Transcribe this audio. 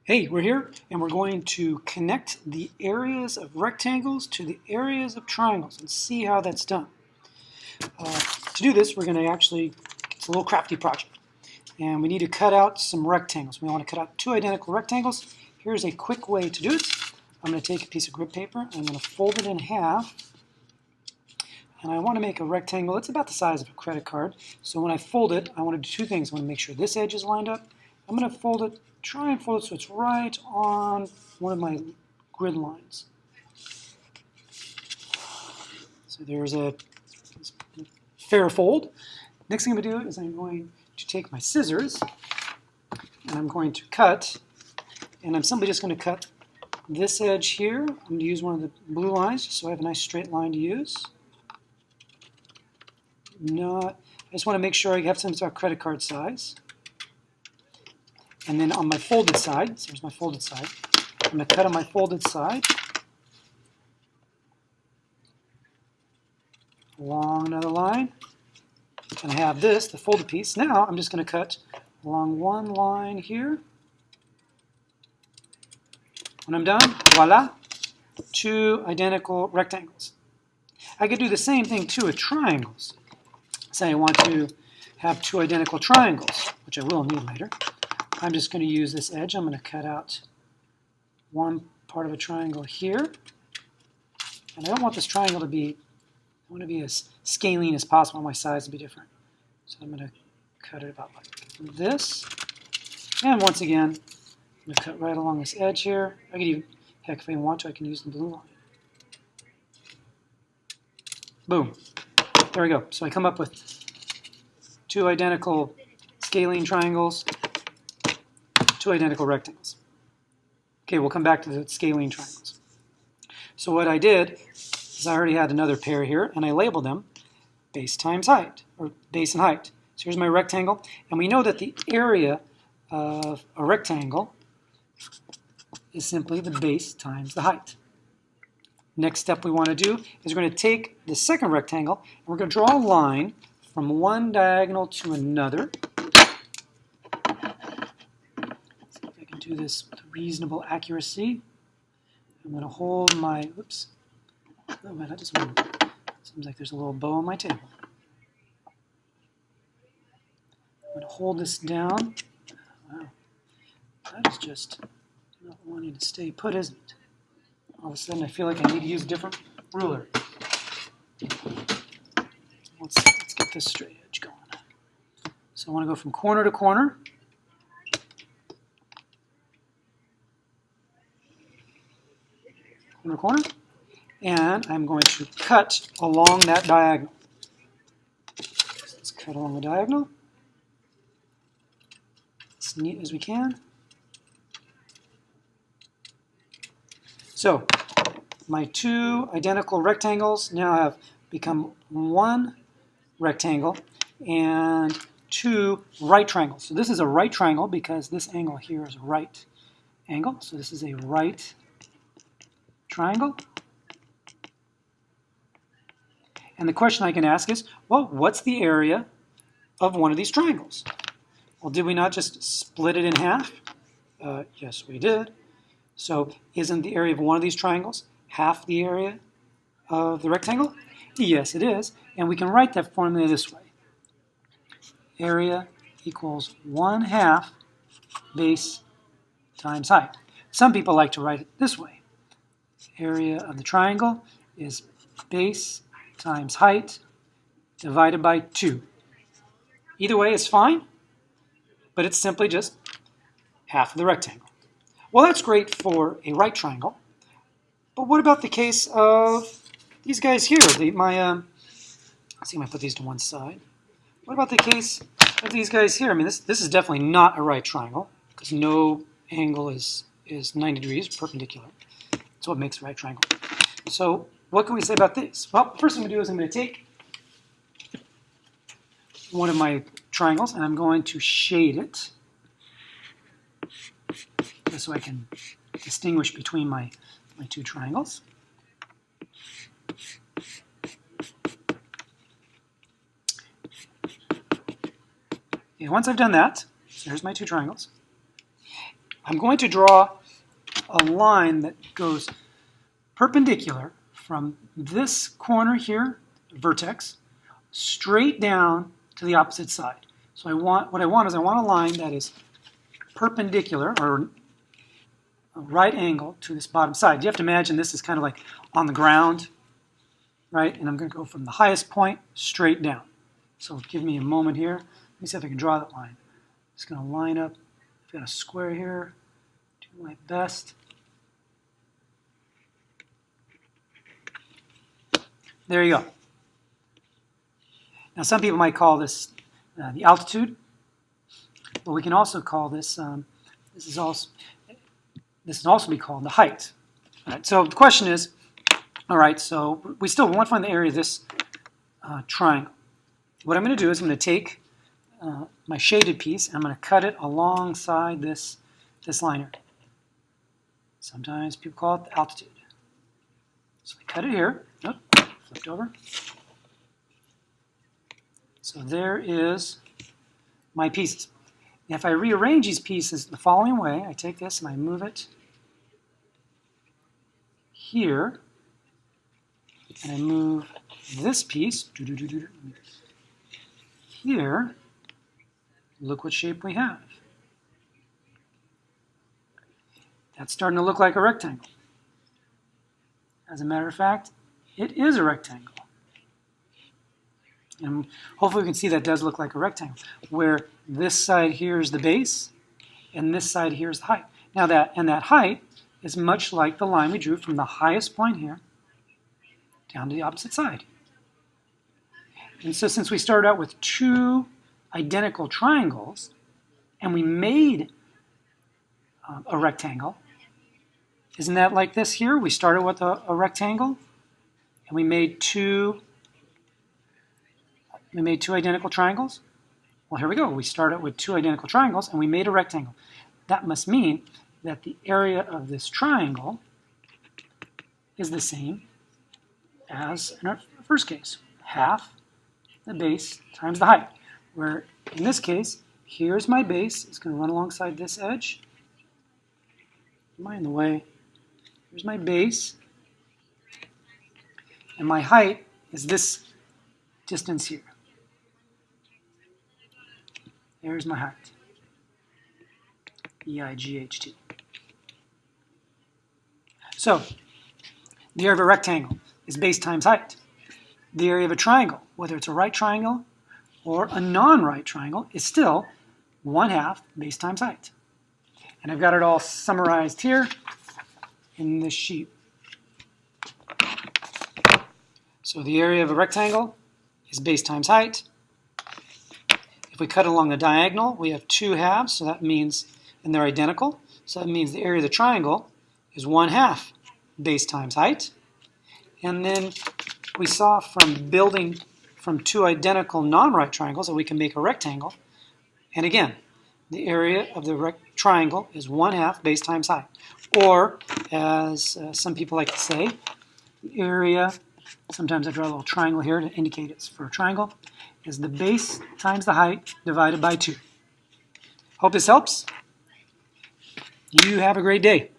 Hey, we're here and we're going to connect the areas of rectangles to the areas of triangles and see how that's done. To do this, we're going to it's a little crafty project. And we need to cut out some rectangles. We want to cut out two identical rectangles. Here's a quick way to do it. I'm going to take a piece of grid paper, I'm going to fold it in half, and I want to make a rectangle. It's about the size of a credit card. So when I fold it, I want to do two things. I want to make sure this edge is lined up. I'm going to fold it, try and fold it so it's right on one of my grid lines. So there's a fair fold. Next thing I'm going to do is I'm going to take my scissors and I'm going to cut, and I'm simply just going to cut this edge here. I'm going to use one of the blue lines just so I have a nice straight line to use. I just want to make sure I have some sort of credit card size. And then on my folded side, so here's my folded side, I'm going to cut on my folded side along another line. And I have this, the folded piece. Now I'm just going to cut along one line here. When I'm done, voila, two identical rectangles. I could do the same thing too with triangles. Say I want to have two identical triangles, which I will need later. I'm just going to use this edge. I'm going to cut out one part of a triangle here. And I don't want this triangle to be, I want to be as scalene as possible. My size to be different. So I'm going to cut it about like this. And once again, I'm going to cut right along this edge here. I could even, heck, if I want to, I can use the blue line. Boom. There we go. So I come up with two identical scalene triangles, two identical rectangles. Okay, we'll come back to the scalene triangles. So what I did is I already had another pair here, and I labeled them base times height, or base and height. So here's my rectangle, and we know that the area of a rectangle is simply the base times the height. Next step we want to do is we're going to take the second rectangle, and we're going to draw a line from one diagonal to another. Do this with reasonable accuracy. I'm going to hold my, oops, oh man, that doesn't work. Seems like there's a little bow on my table. I'm going to hold this down. Wow, that is just not wanting to stay put, isn't it? All of a sudden I feel like I need to use a different ruler. Let's get this straight edge going. So I want to go from corner to corner. Corner, and I'm going to cut along that diagonal. So let's cut along the diagonal as neat as we can. So my two identical rectangles now have become one rectangle and two right triangles. So this is a right triangle because this angle here is a right angle. So this is a right triangle. And the question I can ask is, well, what's the area of one of these triangles? Well, did we not just split it in half? Yes, we did. So isn't the area of one of these triangles half the area of the rectangle? Yes, it is. And we can write that formula this way. Area equals 1/2 base times height. Some people like to write it this way. Area of the triangle is base times height divided by 2. Either way is fine, but it's simply just half of the rectangle. Well, that's great for a right triangle, but what about the case of these guys here? Let's see if I put these to one side. What about the case of these guys here? I mean, this is definitely not a right triangle because no angle is 90 degrees perpendicular. That's what makes a right triangle. So what can we say about this? Well, first thing I'm going to do is I'm going to take one of my triangles and I'm going to shade it just so I can distinguish between my two triangles. And once I've done that, so here's my two triangles, I'm going to draw a line that goes perpendicular from this corner here, vertex, straight down to the opposite side. So what I want is I want a line that is perpendicular or a right angle to this bottom side. You have to imagine this is kind of like on the ground, right? And I'm going to go from the highest point straight down. So give me a moment here. Let me see if I can draw that line. I'm just going to line up. I've got a square here. Do my best. There you go. Now some people might call this the altitude, but we can also call this, this can also be called the height. All right, so the question is, all right, so we want to find the area of this triangle. What I'm going to do is I'm going to take my shaded piece and I'm going to cut it alongside this line here. Sometimes people call it the altitude. So I cut it here. Oh, flipped over. So there is my pieces. Now if I rearrange these pieces the following way, I take this and I move it here, and I move this piece here. Look what shape we have. That's starting to look like a rectangle. As a matter of fact, it is a rectangle. And hopefully we can see that does look like a rectangle, where this side here is the base, and this side here is the height. Now that height is much like the line we drew from the highest point here down to the opposite side. And so since we started out with two identical triangles, and we made a rectangle, isn't that like this here? We started with a rectangle, and we made two identical triangles. Well, here we go. We started with two identical triangles, and we made a rectangle. That must mean that the area of this triangle is the same as in our first case, half the base times the height. Where in this case, here's my base. It's going to run alongside this edge. Am I in the way? Here's my base. And my height is this distance here. There's my height. E-I-G-H-T. So, the area of a rectangle is base times height. The area of a triangle, whether it's a right triangle or a non-right triangle, is still 1/2 base times height. And I've got it all summarized here in this sheet. So the area of a rectangle is base times height. If we cut along the diagonal, we have 2/2, so that means, and they're identical, so that means the area of the triangle is 1/2 base times height. And then we saw from building from two identical non-right triangles that we can make a rectangle. And again, the area of the triangle is 1/2 base times height. Or, as some people like to say, the area, sometimes I draw a little triangle here to indicate it's for a triangle, is the base times the height divided by 2. Hope this helps. You have a great day.